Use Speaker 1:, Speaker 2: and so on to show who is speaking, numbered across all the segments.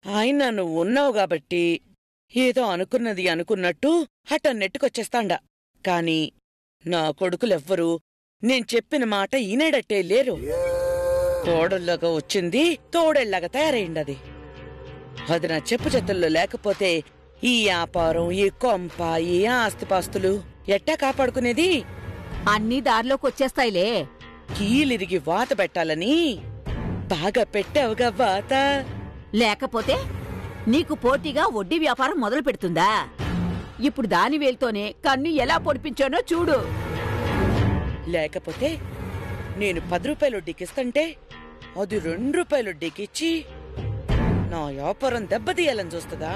Speaker 1: ఆయన నువ్వు ఉన్నావు గాబట్టి ఏదో అనుకున్నది అనుకున్నట్టు హఠ నెట్టుకొచ్చేస్తాండా. కాని నా కొడుకులెవ్వరూ నేను చెప్పిన మాట ఈనేడట్టే లేరు. తోడల్లాగా వచ్చింది తోడేళ్లాగా తయారైండది. అది నా చెప్పు చేతుల్లో లేకపోతే ఈ వ్యాపారం, ఈ కొంప, ఈ ఆస్తిపాస్తులు ఎట్టా కాపాడుకునేది?
Speaker 2: అన్నీ దారిలోకొచ్చేస్తాయిలే.
Speaker 1: కీలిరిగి వాత పెట్టాలని బాగా పెట్టావుగా వాత.
Speaker 2: లేకపోతే నీకు పోటీగా వడ్డీ వ్యాపారం మొదలు పెడుతుందా? ఇప్పుడు దాని వేలుతోనే కన్ను ఎలా పొడిపించానో చూడు.
Speaker 1: లేకపోతే నేను 10 రూపాయల వడ్డీకిస్తంటే అది 2 రూపాయల వడ్డీకిచ్చి నా వ్యాపారం దెబ్బతీయాలని చూస్తుందా?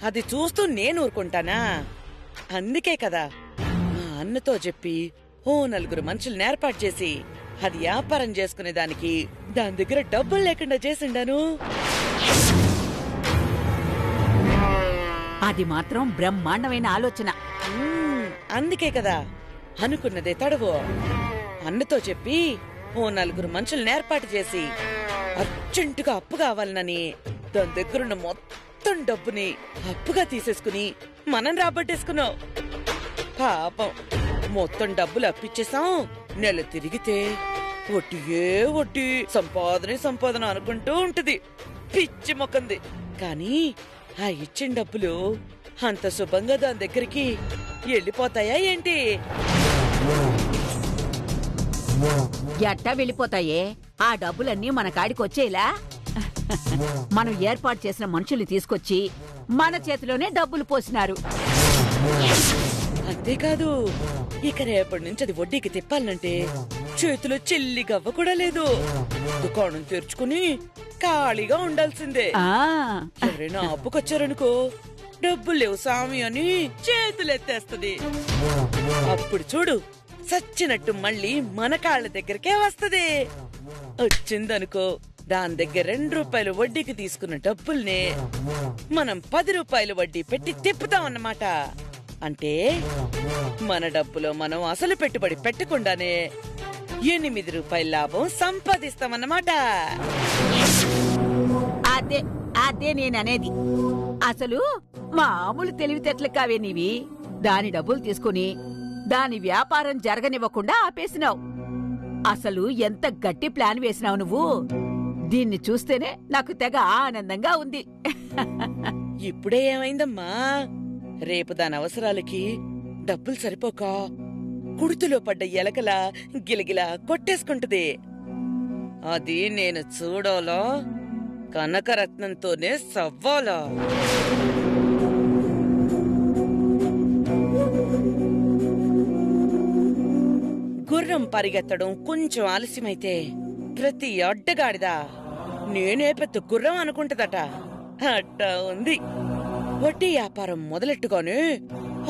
Speaker 1: అది చూస్తూ నేను ఊరుకుంటానా? అందుకే కదా మా అన్నతో చెప్పి 4 మనుషుల్ని ఏర్పాటు చేసి అది వ్యాపారం చేసుకునేదానికి దాని దగ్గర డబ్బులు లేకుండా చేసిండాను.
Speaker 2: అది మాత్రం బ్రహ్మాండమైన ఆలోచన.
Speaker 1: అందుకే కదా అనుకున్నదే తడవు. అన్నతో చెప్పి 4 మనుషుల్ని ఏర్పాటు చేసి అర్జెంటుగా అప్పు కావాలనని దాని దగ్గరున్న మొత్తం డబ్బుని అప్పుగా తీసేసుకుని మనం రాబట్టేసుకున్నాం. పాపం మొత్తం డబ్బులు అప్పిచ్చేసాం. నెల తిరిగితే వడ్డీయే వడ్డీ, సంపాదన అనుకుంటూ ఉంటది. పిచ్చి మొక్కంది. కాని ఆ ఇచ్చిన డబ్బులు అంత శుభంగా దాని దగ్గరికి వెళ్ళిపోతాయా ఏంటి?
Speaker 2: ఎట్టా వెళ్ళిపోతాయే? ఆ డబ్బులన్నీ మన కాడికొచ్చేలా మనం ఏర్పాటు చేసిన మనుషుల్ని తీసుకొచ్చి మన చేతిలోనే డబ్బులు పోసినారు.
Speaker 1: అంతేకాదు ఇక రేపటి నుంచి అది వడ్డీకి తిప్పాలంటే చేతిలో చెల్లి గవ్వ కూడా లేదు. దుకాణం తెరుచుకుని ఖాళీగా ఉండాల్సిందే. ఎవరైనా అప్పుకొచ్చారనుకో డబ్బులు లేవు సామి అని చేతులెత్తేస్తది. అప్పుడు చూడు సచ్చినట్టు మళ్ళీ మన కాళ్ళ దగ్గరకే వస్తది. వచ్చిందనుకో దాని దగ్గర 2 రూపాయలు వడ్డీకి తీసుకున్న డబ్బుల్నే మనం 10 రూపాయలు వడ్డీ పెట్టి తిప్పుతామన్నమాట. అంటే మన డబ్బులో మనం అసలు పెట్టుబడి పెట్టకుండానే 8 రూపాయల లాభం సంపాదిస్తామన్నమాట.
Speaker 2: అదే అదే నేననేది. అసలు మామూలు తెలివితేటలు కావే నీవి. దాని డబ్బులు తీసుకుని దాని వ్యాపారం జరగనివ్వకుండా ఆపేసినావు. అసలు ఎంత గట్టి ప్లాన్ వేసినావు నువ్వు. దీన్ని చూస్తేనే నాకు తెగ ఆనందంగా ఉంది.
Speaker 1: ఇప్పుడే ఏమైందమ్మా? రేపు దాని అవసరాలకి డబ్బులు సరిపోక కుడుతులో పడ్డ ఎలకలా గిలగిలా కొట్టేసుకుంటది. అది నేను చూడాలా, కనకరత్నంతోనే సవ్వాలా. గుర్రం పరిగెత్తడం కొంచెం ఆలస్యమైతే ప్రతి అడ్డగాడిదా నేనే పెద్ద గుర్రం అనుకుంటదట. అట్టా ఉంది. వడ్డీ వ్యాపారం మొదలెట్టుగానే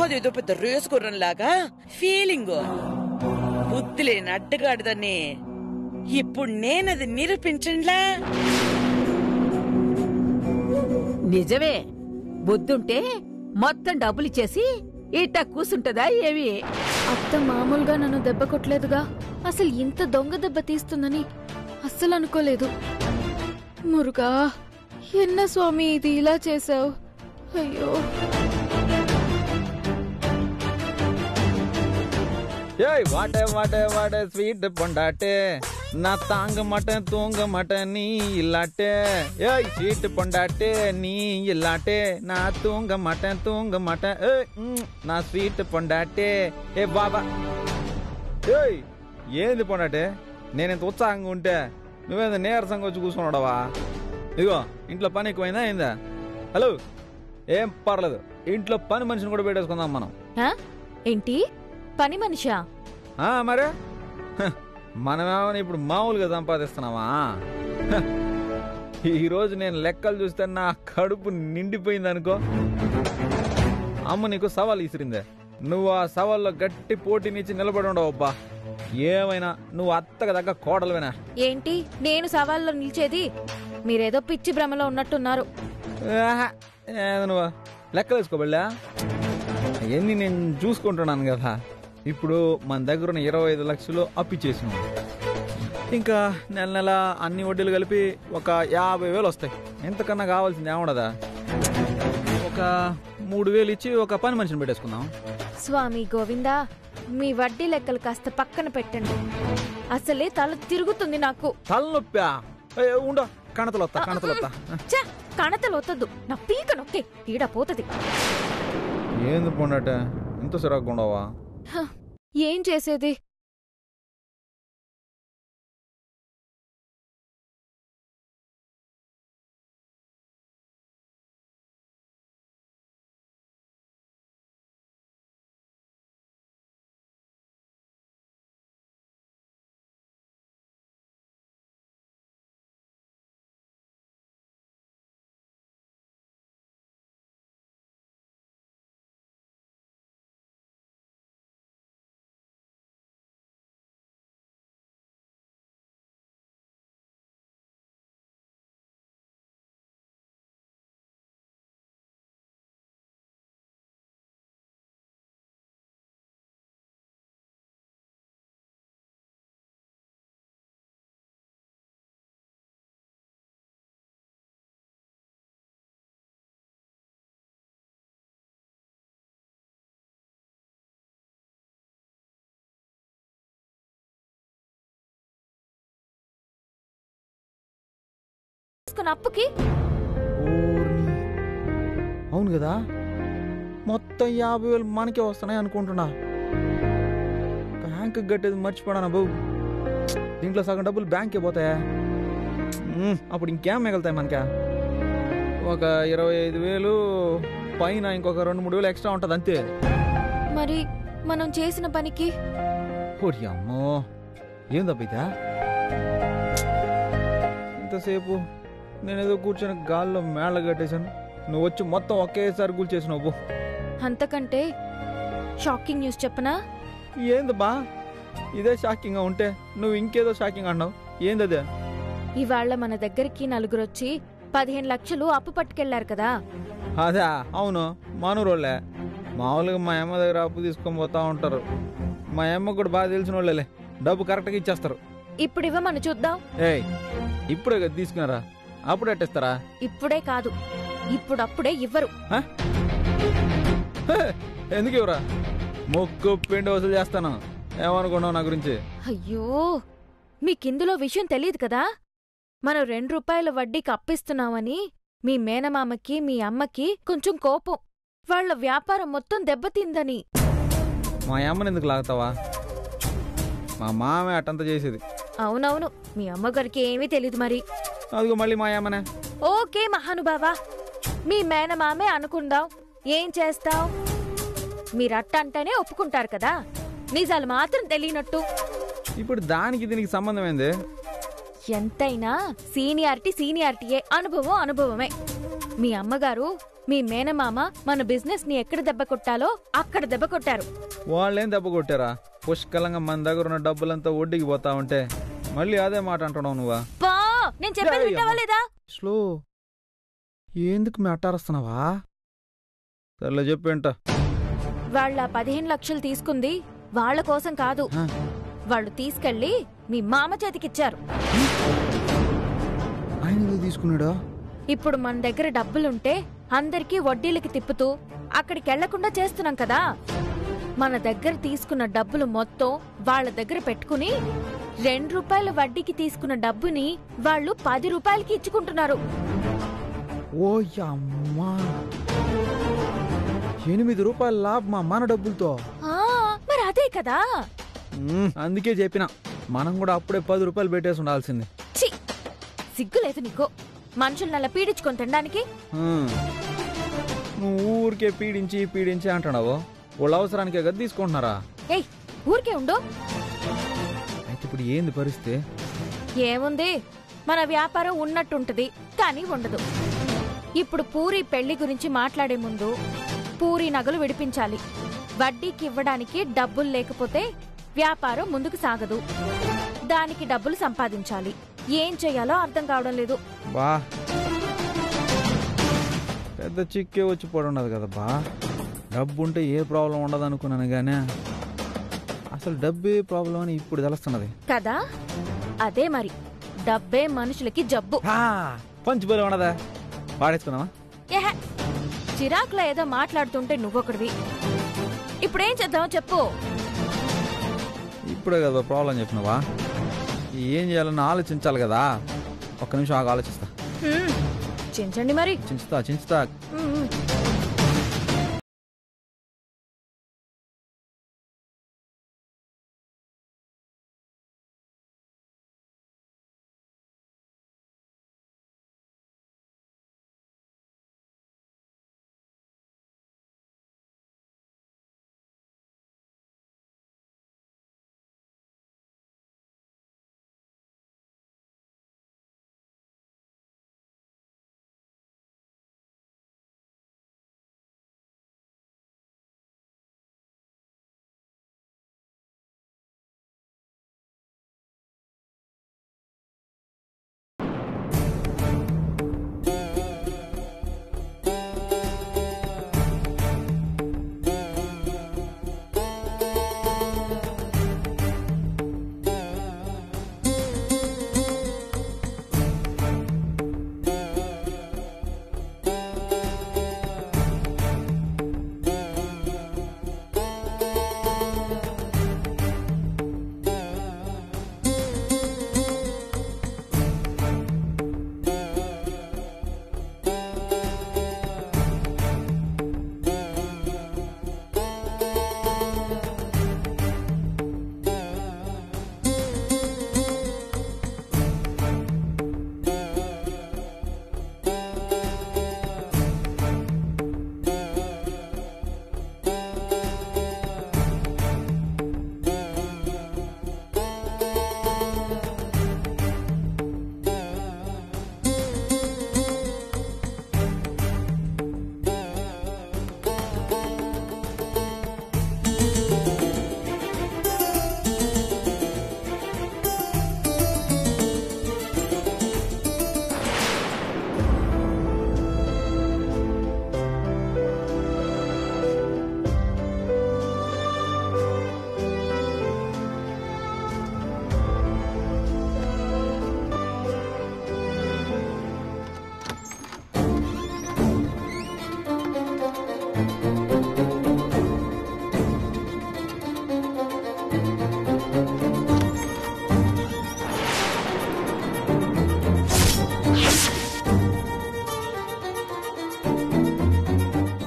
Speaker 1: అదేదో పెద్ద రేసు గుర్రంలాగా ఫీలింగ్. బుద్ధిలేని అడ్డగాడిదాన్ని ఇప్పుడు నేనది నిరూపించండ్లా.
Speaker 2: నిజమే, బుద్ధుంటే మొత్తం డబ్బులిచ్చేసి ఇట్టా కూసుంటదా ఏమి?
Speaker 3: అత్త మామూలుగా నన్ను దెబ్బ కొట్టలేదుగా. అసలు ఇంత దొంగ దెబ్బ తీస్తుందని అస్సలు అనుకోలేదు. మురుగా, ఎన్న స్వామి ఇది ఇలా చేసావు? అయ్యో.
Speaker 4: వాటే వాటే వాటే స్వీట్ పొండాటే నా తాంగ మట తూంగ మట నీ ఇల్లాటే. స్వీట్ పొండాటే నీ ఇల్లాటే నా తూంగ మట నా స్వీట్ పొండాటే. ఏ బాబా, ఏంది పొండాటే? నేనెంత ఉత్సాహంగా ఉంటే నువ్వేంత నీరసంగా వచ్చి కూర్చున్నాడవా? ఇదిగో ఇంట్లో పని ఎక్కువైందా ఏందా? హలో, ఏం పర్లేదు, ఇంట్లో పని మనిషిని కూడా పెట్టేసుకుందాం మనం.
Speaker 3: ఏంటి పని మనిషా?
Speaker 4: మరే మనమేమని ఇప్పుడు మామూలుగా సంపాదిస్తున్నావా? ఈరోజు నేను లెక్కలు చూస్తే నా కడుపు నిండిపోయింది అనుకో. అమ్మ నీకు సవాల్ ఇసిరిందే, నువ్వు ఆ సవాల్లో గట్టి పోటీనిచ్చి నిలబడి ఉండవబ్బా. ఏమైనా నువ్వు అత్తగా దగ్గర కోడలువేనా?
Speaker 3: ఏంటి నేను సవాల్లో నిలిచేది? మీరేదో పిచ్చి భ్రమలో ఉన్నట్టున్నారు.
Speaker 4: నువ్వు లెక్కలు వేసుకోబెళ్ళా, ఎన్ని నేను చూసుకుంటున్నాను కదా. ఇప్పుడు మన దగ్గర ఉన్న 25 లక్షలు అప్పిచ్చేసినావు. ఇంకా నెల నెల అన్ని వడ్డీలు కలిపి ఒక 50,000 వస్తాయి. ఎంతకన్నా కావాల్సింది ఏముండదా? ఒక 3,000 ఇచ్చి ఒక పని మనిషిని పెట్టేసుకుందాం.
Speaker 3: స్వామి గోవిందా, మీ వడ్డీ లెక్కలు కాస్త పక్కన పెట్టండి. అసలే తల తిరుగుతుంది నాకు.
Speaker 4: తలనొప్పా? ఉండ కణతలొత్తా.
Speaker 3: ఛ, కణతలు వద్దొద్దు, నా పీక నొక్కే పీడ పోతది.
Speaker 4: ఏంది పొండట ఇంత సిరాకు ఉండవా?
Speaker 3: ఏం చేసేది? అప్పుకి
Speaker 4: అవును కదా, మొత్తం 50,000 మనకే వస్తున్నాయి అనుకుంటున్నా. బ్యాంకు కట్టేది మర్చిపోయానా బాబు? దీంట్లో సగం డబ్బులు బ్యాంకే పోతాయా? అప్పుడు ఇంకేం మిగులుతాయి మనకా? ఒక 25,000 పైన ఇంకొక 2-3 ఎక్స్ట్రా ఉంటుంది అంతే.
Speaker 3: మరి మనం చేసిన పనికి?
Speaker 4: ఓరి అమ్మో, ఏం తప్పితా? ఇంతసేపు నేనేదో కూర్చొని గాల్లో మేళ కట్టేశాను, నువ్వు వచ్చి మొత్తం ఒకేసారి కూల్చేసినావు.
Speaker 3: అంతకంటే షాకింగ్ న్యూస్ చెప్పనా?
Speaker 4: ఏంది బా ఇదే షాకింగ్ గా ఉంటే నువ్వు ఇంకేదో షాకింగ్ అన్నావు. ఏందదే?
Speaker 3: ఇవాళ మన దగ్గరికి నలుగురొచ్చి 15 లక్షలు అప్పు పట్టుకెళ్లారు కదా.
Speaker 4: అదా? అవును, మానూరోళ్ళే. మామూలుగా మా అమ్మ దగ్గర అప్పు తీసుకొని పోతా ఉంటారు. మా అమ్మ కూడా బాగా తెలిసిన వాళ్ళే, డబ్బు కరెక్ట్గా ఇచ్చేస్తారు.
Speaker 3: ఇప్పుడు ఇవ్వమని చూద్దాం.
Speaker 4: ఏయ్, ఇప్పుడే కదా తీసుకున్నారా? అప్పుడు ఎట్టేస్తారా?
Speaker 3: ఇప్పుడే కాదు, ఇప్పుడప్పుడే ఇవ్వరు.
Speaker 4: ఎందుకు ఇవ్వరా? మొక్కు పిండి వసూలు చేస్తాను. ఏమనుకున్నావు నా గురించి?
Speaker 3: అయ్యో, మీకిందులో విషయం తెలియదు కదా. మనం 2 రూపాయల వడ్డీకి అప్పిస్తున్నామని మీ మేనమామకి మీ అమ్మకి కొంచెం కోపం. వాళ్ల వ్యాపారం మొత్తం దెబ్బతిందని.
Speaker 4: మా అమ్మని ఎందుకు లాగుతావా? మా మామే అటంతా చేసేది.
Speaker 3: అవునవును, మీ అమ్మగారికి ఏమీ తెలీదు మరి.
Speaker 4: అదిగో మళ్ళీ మా అమ్మనే.
Speaker 3: ఓకే మహానుభావా, మీ మేనమామే అనుకుందాం. ఏం చేస్తావ్? మీరట్టంటేనే ఒప్పుకుంటారు కదా, నిజాలు మాత్రం తెలియనట్టు.
Speaker 4: ఇప్పుడు దానికి దీనికి సంబంధం ఏంది?
Speaker 3: ఎంతైనా సీనియారిటీయే, అనుభవం అనుభవమే. మీ అమ్మగారు మీ మేనమామ మన బిజినెస్ ని ఎక్కడ దెబ్బ కొట్టాలో అక్కడ దెబ్బ కొట్టారు.
Speaker 4: వాళ్ళేం దెబ్బ కొట్టారా? పుష్కలంగా మన దగ్గర ఉన్న డబ్బులంతా వడ్డీకి పోతా ఉంటే మళ్ళీ అదే మాట అంటున్నావు నువ్వా?
Speaker 3: నేను చెప్పేది వింటావా లేదా?
Speaker 4: స్లో, ఎందుకు మెట్టారుస్తున్నావా? సర్లే చెప్పేంట.
Speaker 3: వాళ్ళ 15 లక్షలు తీసుకుంది వాళ్ళ కోసం కాదు, వాళ్ళు తీసుకెళ్లి మీ మామ చేతికిచ్చారు.
Speaker 4: ఆయన తీసుకున్నాడా?
Speaker 3: ఇప్పుడు మన దగ్గర డబ్బులుంటే అందరికీ వడ్డీలకి తిప్పుతూ అక్కడికెళ్లకుండా చేస్తున్నాం కదా. మన దగ్గర తీసుకున్న డబ్బులు మొత్తం వాళ్ళ దగ్గర పెట్టుకుని 2 రూపాయల వడ్డీకి తీసుకున్న డబ్బుని వాళ్ళు 10 రూపాయలకి ఇచ్చుకుంటున్నారు.
Speaker 4: ఓ అమ్మా, 8 రూపాయల లాభమా మన డబ్బులతో?
Speaker 3: మరి అదే కదా.
Speaker 4: అందుకే చెప్పిన మనం కూడా అప్పుడే 10 రూపాయలు పెట్టేసి ఉండాల్సింది.
Speaker 3: సిగ్గులేదు నీకు మనుషుల్ని అలా పీడించుకొని తినడానికి?
Speaker 4: నువ్వు ఊరికే పీడించి అంటున్నావు. వాళ్ళ అవసరానికే కదా తీసుకుంటున్నారా?
Speaker 3: ఏయ్, ఊరికే ఉండు.
Speaker 4: అయితే ఇప్పుడు ఏంది పరిస్థితి?
Speaker 3: ఏముంది, మన వ్యాపారం ఉన్నట్టుంటది కానీ ఉండదు. ఇప్పుడు పూరి పెళ్లి గురించి మాట్లాడే ముందు పూరి నగలు విడిపించాలి. వడ్డీకి ఇవ్వడానికి డబ్బులు లేకపోతే వ్యాపారం ముందుకు సాగదు. దానికి డబ్బులు సంపాదించాలి. ఏం చెయ్యాలో అర్థం కావడం లేదు.
Speaker 4: బా, పెద్ద చిక్కే వచ్చి పడున్నది కదా బా. డబ్బు ఉంటే ఏ ప్రాబ్లం ఉండదు అనుకున్నాను గానీ అసలు డబ్బే ప్రాబ్లం అని ఇప్పుడు తెలుస్తున్నది
Speaker 3: కదా. అదే మరి డబ్బే మనుషులకి జబ్బు.
Speaker 4: పంచిపోలే ఉన్నదా వాడేసుకున్నావా?
Speaker 3: ఏహే, చిరాకులో ఏదో మాట్లాడుతుంటే నువ్వొకడివి. ఇప్పుడేం చేద్దామో చెప్పు.
Speaker 4: ఇప్పుడే కదా ప్రాబ్లం చెప్పినవా? ఏం చేయాలని ఆలోచించాలి కదా. ఒక్క నిమిషం ఆగా ఆలోచిస్తా.
Speaker 3: చించండి మరి.
Speaker 4: చించుతా.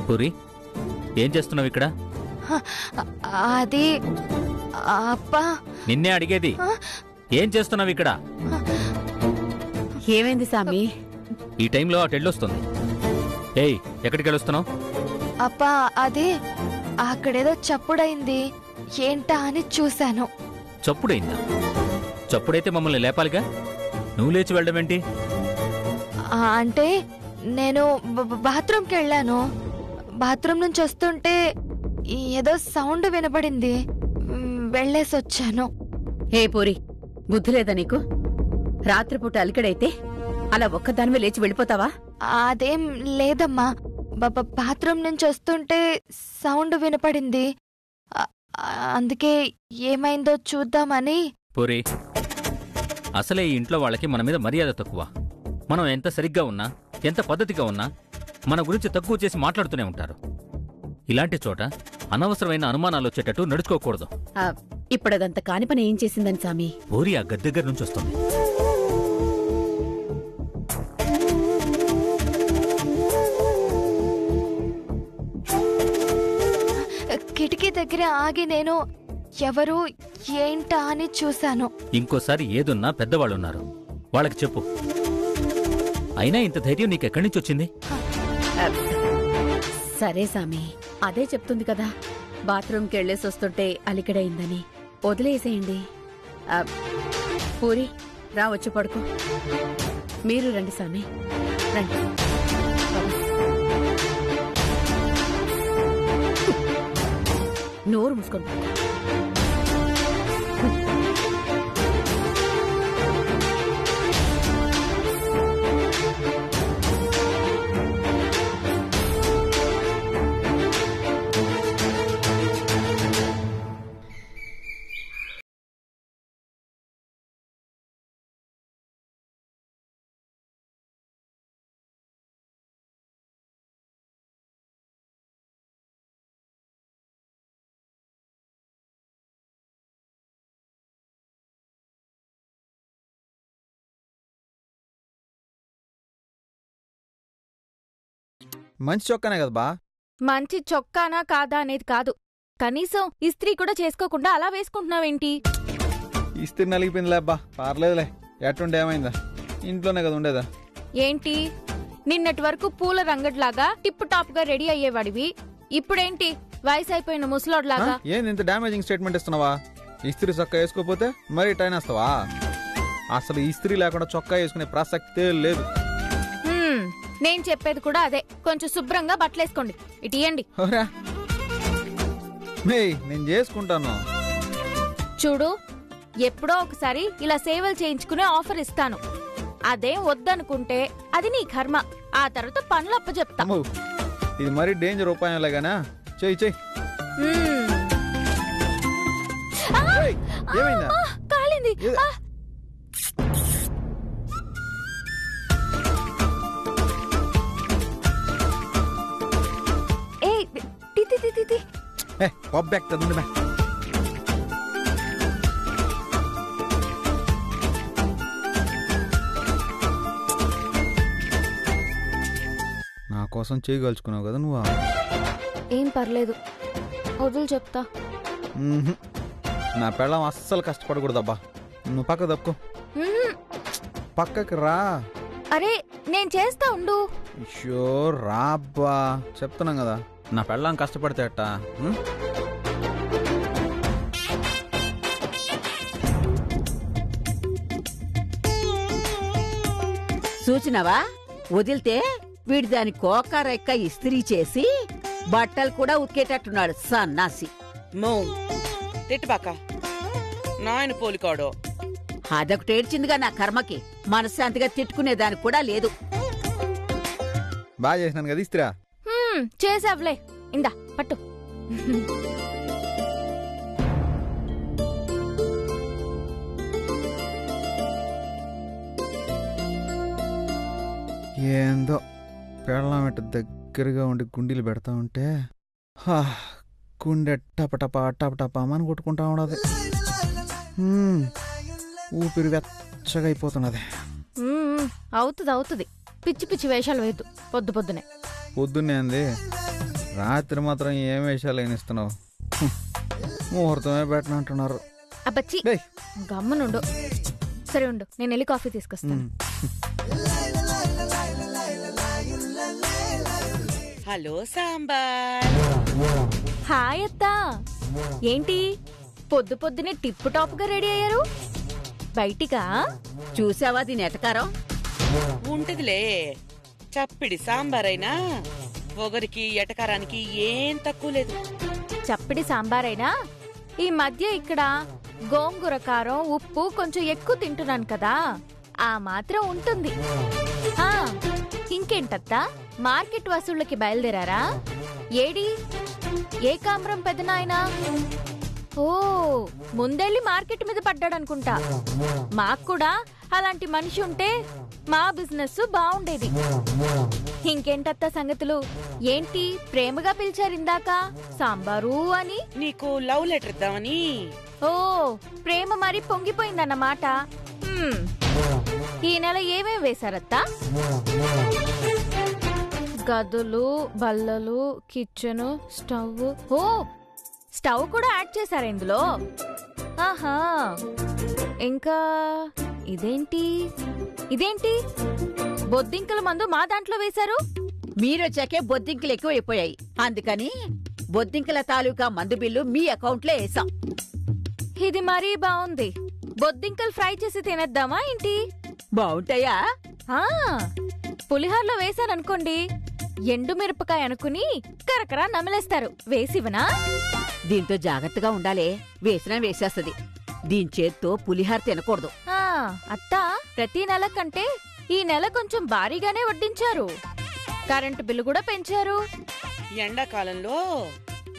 Speaker 5: పూరి, ఏం చేస్తున్నావు ఇక్కడ?
Speaker 3: అది అప్పా,
Speaker 5: నిన్నే అడిగేది. ఏం చేస్తున్నావు ఇక్కడ?
Speaker 2: ఏమైంది సామి?
Speaker 5: ఈ టైంలో అటు వెళ్ళొస్తుంది. ఏయ్, ఎక్కడికి వెళ్ళొస్తున్నావు?
Speaker 3: అప్పా అది అక్కడేదో చప్పుడైంది, ఏంటా అని చూశాను.
Speaker 5: చప్పుడైందా? చప్పుడైతే మమ్మల్ని లేపాలిగా. నువ్వు లేచి వెళ్ళడం ఏంటి?
Speaker 3: అంటే నేను బాత్రూమ్కి వెళ్ళాను. బాత్రూమ్ నుంచి వస్తుంటే ఏదో సౌండ్ వినపడింది, వెళ్ళేసొచ్చాను.
Speaker 2: హే పూరి, బుద్ధి లేదా నీకు? రాత్రిపూట అలికడైతే అలా ఒక్కదానివే లేచి వెళ్ళిపోతావా?
Speaker 3: అదేం లేదమ్మా, బాత్రూమ్ నుంచి వస్తుంటే సౌండ్ వినపడింది, అందుకే ఏమైందో చూద్దామని.
Speaker 5: పూరి, అసలే ఈ ఇంట్లో వాళ్ళకి మన మీద మర్యాద తక్కువ. మనం ఎంత సరిగ్గా ఉన్నా, ఎంత పద్ధతిగా ఉన్నా మన గురించి తక్కువ చేసి మాట్లాడుతూనే ఉంటారు. ఇలాంటి చోట అనవసరమైన అనుమానాలు వచ్చేటట్టు నడుచుకోకూడదు.
Speaker 2: ఇప్పుడదంత కాని పని ఏం చేసిందని సామి?
Speaker 5: పూరి ఆ గది దగ్గర నుంచి వస్తుంది.
Speaker 3: కిటికీ దగ్గర ఆగి నేను ఎవరు ఏంటా అని చూశాను.
Speaker 5: ఇంకోసారి ఏదున్నా పెద్దవాళ్ళున్నారు, వాళ్ళకి చెప్పు. అయినా ఇంత ధైర్యం నీకెక్కడి నుంచి వచ్చింది?
Speaker 2: సరే సామి, అదే చెప్తుంది కదా, బాత్రూమ్కి వెళ్ళేసి వస్తుంటే అలికడైందని. వదిలేసేయండి. పూరి, రా వచ్చి పడుకో. మీరు రండి సామి, రండి. నోరు మూసుకొని
Speaker 4: మంచి చొక్కానే కదా బా.
Speaker 3: మంచి చొక్కానా కాదా అనేది కాదు, కనీసం ఇస్త్రీ కూడా చేసుకోకుండా అలా వేసుకుంటున్నావేంటి?
Speaker 4: ఇస్త్రీ నలిగిపోయిందిలే అబ్బా, పర్లేదులే. ఎట్టుండే ఏమైందా? ఇంట్లోనే కదా ఉండేదా.
Speaker 3: ఏంటి నిన్నటి వరకు పూల రంగడ్లాగా టిప్ టాప్ గా రెడీ అయ్యేవాడివి, ఇప్పుడేంటి వయసు అయిపోయిన ముసలోడ్లాగా?
Speaker 4: ఏంది ఇంత డామేజింగ్ స్టేట్మెంట్ ఇస్తున్నావా? ఇస్త్రీ చొక్కా వేసుకోపోతే మరీ టైం వేస్తావా? అసలు ఇస్త్రీ లేకుండా చొక్కా వేసుకునే ప్రసక్తే లేదు.
Speaker 3: నేను చెప్పేది కూడా అదే, కొంచెం శుభ్రంగా బట్టలేసుకోండి. ఇటు ఇయ్యండి.
Speaker 4: నేను చేసుకుంటాను.
Speaker 3: చూడు, ఎప్పుడో ఒకసారి ఇలా సేవలు చేయించుకునే ఆఫర్ ఇస్తాను. అదేం వద్దనుకుంటే అది నీ కర్మ. ఆ తర్వాత పనులు అప్పచెప్తా.
Speaker 4: ఇది మరీ డేంజర్ ఉపాయంలాగానా? చెయ్యి చెయ్యి.
Speaker 3: కాలింది.
Speaker 4: నా కోసం చేయగలుచుకున్నావు కదా నువ్వు.
Speaker 3: ఏం పర్లేదు, వదులు చెప్తా.
Speaker 4: నా పెళ్ళం అస్సలు కష్టపడకూడదబ్బా. నువ్వు పక్క తప్పుకో. పక్కకి రా.
Speaker 3: అరే నేను చేస్తా ఉండు.
Speaker 4: అయ్యో రాబ్బా, చెప్తున్నాం కదా. నా పెళ్ళం కష్టపడితే అట్ట.
Speaker 2: చూచినవా, వదిలితే వీడి దాని కోకారెక్క ఇస్త్రీ చేసి బట్టలు కూడా ఉతికేటట్టున్నాడు సన్నాసి.
Speaker 1: తిట్టుబాక, నాయన పోలికాడు.
Speaker 2: అదొకటి ఏడ్చిందిగా నా కర్మకి, మనశ్శాంతిగా తిట్టుకునేదానికి కూడా లేదు.
Speaker 4: బాగా చేసినాను కదా ఇస్త్రీ.
Speaker 3: చేసావులే, ఇందా పట్టు.
Speaker 4: ఏందో పెళ్ళం ఇట్ట దగ్గరగా ఉండి గుండీలు పెడతా ఉంటే గుండె టపటపా టపటపామని కొట్టుకుంటా ఉన్నది. ఊపిరి వెచ్చగా అయిపోతున్నది.
Speaker 3: అవుతుంది. పిచ్చి పిచ్చి వేషాలు వేయద్దు పొద్దు పొద్దునే.
Speaker 4: పొద్దున్నే అంది, రాత్రి మాత్రం ఏం వేషాలు ఏనిస్తున్నావు? ముహూర్తమే పెట్టనంటున్నారు.
Speaker 3: అబ్బచ్చి గమ్మనుండు. సరే ఉండు, నేను వెళ్ళి కాఫీ తీసుకొస్తాను.
Speaker 1: హలో సాంబార్.
Speaker 3: హాయ్ అత్తా. ఏంటి పొద్దు పొద్దునే టిప్ టాప్ గా రెడీ అయ్యారు? బయటికా?
Speaker 2: చూసావా దీని ఎటకారం?
Speaker 1: ఉంటదిలే, చప్పిడి సాంబార్ అయినా ఒకరికి ఎటకారానికి ఏం తక్కువ లేదు.
Speaker 3: చప్పిడి సాంబార్ అయినా ఈ మధ్య ఇక్కడ గోంగూర కారం ఉప్పు కొంచెం ఎక్కువ తింటున్నాను కదా, ఆ మాత్రం ఉంటుంది. ఇంకేంటత్తా, మార్కెట్ వసూళ్ళకి బయలుదేరారా? ఏడి ఏకాంబరం పెదనాయనా? ఓ, ముందెళ్ళి మార్కెట్ మీద పడ్డాడనుకుంటా. మాకు కూడా అలాంటి మనిషి ఉంటే మా బిజినెస్ బాగుండేది. ఇంకేంటత్తా సంగతులు? ఏంటి ప్రేమగా పిలిచారు ఇందాక సాంబారు అని?
Speaker 1: నీకు లవ్ లెటర్ ఇద్దామని.
Speaker 3: ఓ, ప్రేమ మరి పొంగిపోయిందన్నమాట. ఈ నెల ఏమేం వేశారత్తా? గదులు, బల్లలు, కిచెన్, స్టవ్. ఓ, స్టవ్ కూడా యాడ్ చేశారా ఇందులో? ఆహా, ఇంకా ఇదేంటి బొద్దింకల మందు మా దాంట్లో వేశారు?
Speaker 2: మీరొచ్చాకే బొద్దింకలు ఎక్కువైపోయాయి, అందుకని బొద్దింకల తాలూకా మందు బిల్లు మీ అకౌంట్లో వేసాం.
Speaker 3: ఇది మరీ బాగుంది. బొద్దింకలు ఫ్రై చేసి తినేద్దామా ఏంటి?
Speaker 2: బాగుంటాయా?
Speaker 3: పులిహోరలో వేశాననుకోండి, ఎండు మిరపకాయ అనుకుని కరకరా నమిలేస్తారు. వేసివనా?
Speaker 2: దీంతో జాగ్రత్తగా ఉండాలే, వేసినా వేసేస్తది. దీని చేత్తో పులిహార తినకూడదు.
Speaker 3: అత్తా, ప్రతి నెల కంటే ఈ నెల కొంచెం భారీగానే వడ్డించారు. కరెంటు బిల్లు కూడా పెంచారు.
Speaker 1: ఎండాకాలంలో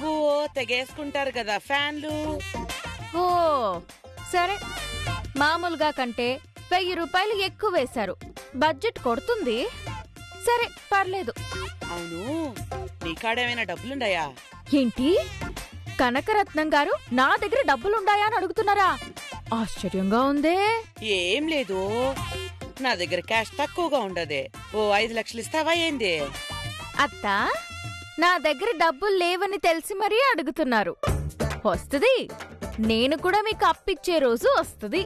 Speaker 1: ఓ తెగేసుకుంటారు కదా ఫ్యాన్లు.
Speaker 3: ఓ సరే, మామూలుగా కంటే 1000 రూపాయలు ఎక్కువ వేశారు. బడ్జెట్ కొడుతుంది. సరే పర్లేదు.
Speaker 1: అవును, నీ కాడేమైనా డబ్బులుండాయా?
Speaker 3: ఏంటి, కనకరత్నం గారు నా దగ్గర డబ్బులుండాయా అని అడుగుతున్నారా? ఆశ్చర్యంగా ఉందే.
Speaker 1: ఏం లేదు, నా దగ్గర క్యాష్ తక్కువగా ఉండదే. ఓ 5 లక్షలు ఇస్తావా ఏంది?
Speaker 3: అత్తా, నా దగ్గర డబ్బులు లేవని తెలిసి మరీ అడుగుతున్నారు. వస్తది, నేను కూడా మీకు అప్పిచ్చే రోజు వస్తది.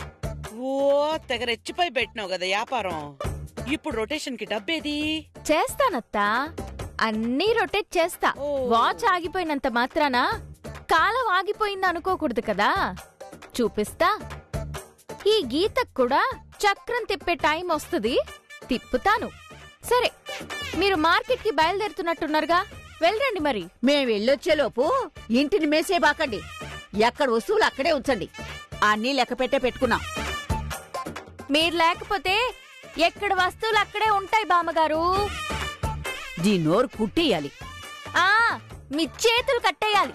Speaker 1: ఓ తెగ రెచ్చిపోయి పెట్టినావు కదా వ్యాపారం. ఇప్పుడు రొటేషన్ కి డబ్బేది?
Speaker 3: చేస్తానత్తా, అన్నీ రొటేట్ చేస్తా.
Speaker 1: ఓ.
Speaker 3: వాచ్ ఆగిపోయినంత మాత్రాన కాలం ఆగిపోయింది అనుకోకూడదు కదా. చూపిస్తా. ఈ గీతకు కూడా చక్రం తిప్పే టైం వస్తుంది, తిప్పుతాను. సరే, మీరు మార్కెట్కి బయలుదేరుతున్నట్టున్నారుగా, వెళ్ళండి. మరి
Speaker 2: మేం వెళ్ళొచ్చేలోపు ఇంటిని మేసే బాకండి. ఎక్కడ వస్తువులు అక్కడే ఉంచండి. అన్నీ లెక్క పెట్టే పెట్టుకున్నాం.
Speaker 3: మీరు లేకపోతే ఎక్కడ వస్తువులు అక్కడే ఉంటాయి బామ్మగారు.
Speaker 2: దీని నోరు కుట్టేయాలి.
Speaker 3: మీ చేతులు కట్టేయాలి.